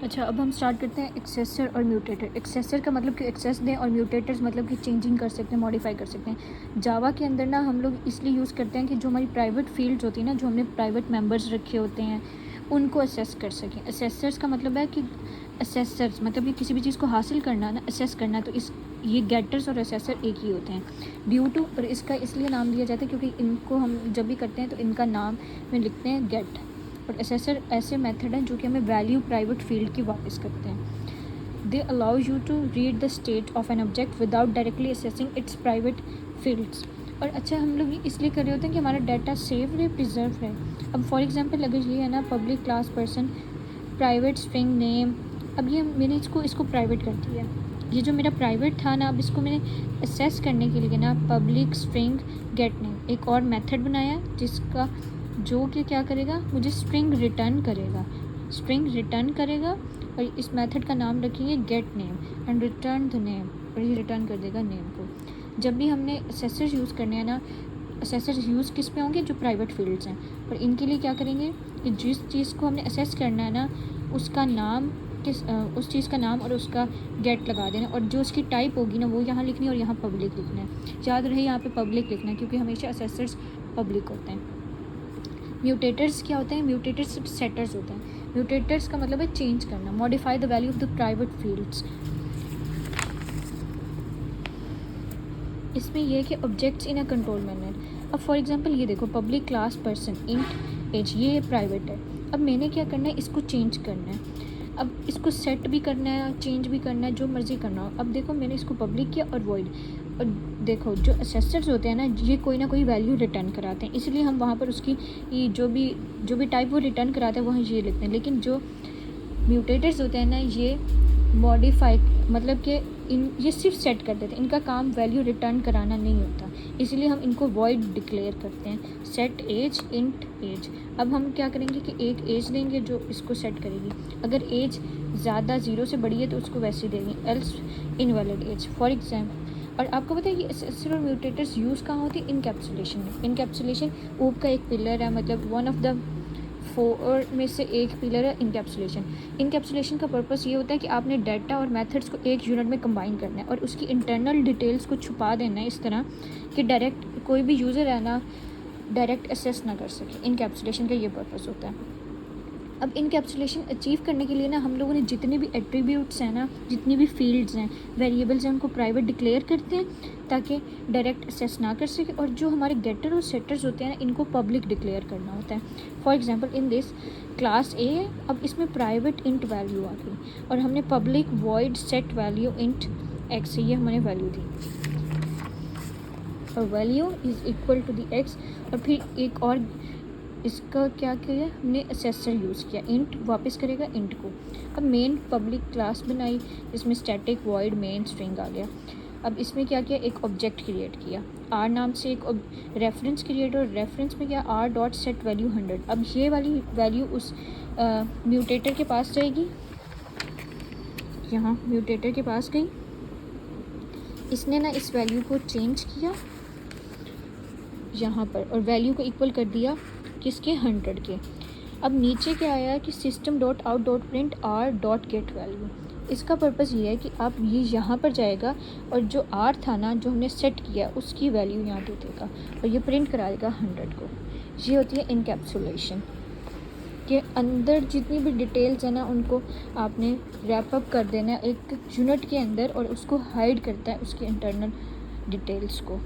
अच्छा, अब हम स्टार्ट करते हैं एक्सेसर और म्यूटेटर। एक्सेसर का मतलब कि एक्सेस दें और म्यूटेटर्स मतलब कि चेंजिंग कर सकते हैं, मॉडिफाई कर सकते हैं। जावा के अंदर ना हम लोग इसलिए यूज़ करते हैं कि जो हमारी प्राइवेट फील्ड्स होती है ना, जो हमने प्राइवेट मेंबर्स रखे होते हैं, उनको असेस कर सकें। असेसर्स का मतलब है कि असेसर्स मतलब कि किसी भी चीज़ को हासिल करना ना, असेस करना, तो इस ये गेटर्स और असेसर एक ही होते हैं। ड्यू टू और इसका इसलिए नाम दिया जाता है क्योंकि इनको हम जब भी करते हैं तो इनका नाम में लिखते हैं गेट। और असेसर ऐसे मेथड हैं जो कि हमें वैल्यू प्राइवेट फील्ड की वापस करते हैं। They allow you to read the state of an object without directly accessing its private fields. और अच्छा, हम लोग इसलिए कर रहे होते हैं कि हमारा डाटा सेव है, प्रिजर्व है। अब फॉर एग्जांपल अगर ये है ना, public class person private string name, अब ये मैंने इसको प्राइवेट कर दिया। ये जो मेरा प्राइवेट था ना, अब इसको मैंने असेस करने के लिए ना पब्लिक स्ट्रिंग गेट नेम एक और मेथड बनाया जिसका जो कि क्या करेगा, मुझे स्ट्रिंग रिटर्न करेगा। और इस मेथड का नाम रखेंगे gate name and return the name, और ये रिटर्न कर देगा नेम को। जब भी हमने असेसर यूज़ करने हैं ना, असेसर यूज़ किस पे होंगे, जो प्राइवेट फील्ड्स हैं। और इनके लिए क्या करेंगे कि जिस चीज़ को हमने असेस करना है ना, उसका नाम उस चीज़ का नाम और उसका गेट लगा देना, और जो उसकी टाइप होगी ना वो यहाँ लिखनी है और यहाँ पब्लिक लिखना है। याद रहे यहाँ पे पब्लिक लिखना है क्योंकि हमेशा असेसर्स पब्लिक होते हैं। म्यूटेटर्स क्या होते हैं? म्यूटेटर्स सेटर्स होते हैं। म्यूटेटर्स का मतलब है चेंज करना, modify the value of the private fields. इसमें यह है कि objects in a control manner. अब फॉर एग्जांपल ये देखो, public class person int age, ये प्राइवेट है। अब मैंने क्या करना है, इसको चेंज करना है। अब इसको सेट भी करना है, चेंज भी करना है, जो मर्ज़ी करना हो। अब देखो मैंने इसको पब्लिक किया और वॉइड। और देखो जो असेसर्स होते हैं ना, ये कोई ना कोई वैल्यू रिटर्न कराते हैं, इसलिए हम वहाँ पर उसकी ये जो भी टाइप वो रिटर्न कराते हैं वहाँ ये लिखते हैं। लेकिन जो म्यूटेटर्स होते हैं ना, ये मॉडिफाई मतलब कि ये सिर्फ सेट कर देते हैं, इनका काम वैल्यू रिटर्न कराना नहीं होता, इसलिए हम इनको वॉइड डिक्लेयर करते हैं। Set age int age. अब हम क्या करेंगे कि एक एज देंगे जो इसको सेट करेगी। अगर एज ज़्यादा 0 से बड़ी है तो उसको वैसे ही देंगे, else invalid age for example. और आपको पता है कि असेसर और म्यूटेटर्स यूज़ कहाँ होती है? इनकैप्सुलेशन में। इनकैप्सुलेशन ओप का एक पिलर है, मतलब वन ऑफ द 4 में से एक पिलर है इनकैप्सुलेशन। इनकैप्सुलेशन का पर्पस ये होता है कि आपने डाटा और मेथड्स को एक यूनिट में कंबाइन करना है और उसकी इंटरनल डिटेल्स को छुपा देना है इस तरह कि डायरेक्ट कोई भी यूज़र है ना, डायरेक्ट असेस ना कर सके। इनकैप्सुलेशन का ये पर्पस होता है। अब इनकैप्सुलेशन अचीव करने के लिए ना, हम लोगों ने जितने भी एट्रीब्यूट्स हैं ना, जितनी भी फील्ड्स हैं, वेरिएबल्स हैं, उनको प्राइवेट डिक्लेयर करते हैं ताकि डायरेक्ट असेस ना कर सके। और जो हमारे गेटर और सेटर्स होते हैं ना, इनको पब्लिक डिक्लेयर करना होता है। For example in this class ए है, अब इसमें प्राइवेट इंट वैल्यू आ गई और हमने public void set value int x, ये हमारे वैल्यू थी, और value is equal to the x. और फिर एक और इसका क्या किया, हमने असेसर यूज़ किया, इंट वापस करेगा इंट को। अब मेन पब्लिक क्लास बनाई, इसमें स्टैटिक वॉइड मेन स्ट्रिंग आ गया। अब इसमें क्या किया, एक ऑब्जेक्ट क्रिएट किया, आर नाम से एक रेफरेंस क्रिएट, और रेफरेंस में क्या, आर डॉट सेट वैल्यू 100। अब ये वाली वैल्यू उस म्यूटेटर के पास जाएगी, यहाँ म्यूटेटर के पास गई, इसने ना इस वैल्यू को चेंज किया यहाँ पर और वैल्यू को इक्वल कर दिया किसके, 100 के। अब नीचे क्या आया कि system dot out dot print R dot get value. इसका पर्पस ये है कि आप ये यहाँ पर जाएगा और जो आर था ना, जो हमने सेट किया, उसकी वैल्यू यहाँ दे देगा और ये प्रिंट करा देगा 100 को। ये होती है इनकैप्सुलेशन के अंदर जितनी भी डिटेल्स है ना, उनको आपने रैप अप कर देना है एक यूनिट के अंदर, और उसको हाइड करता है उसके इंटरनल डिटेल्स को।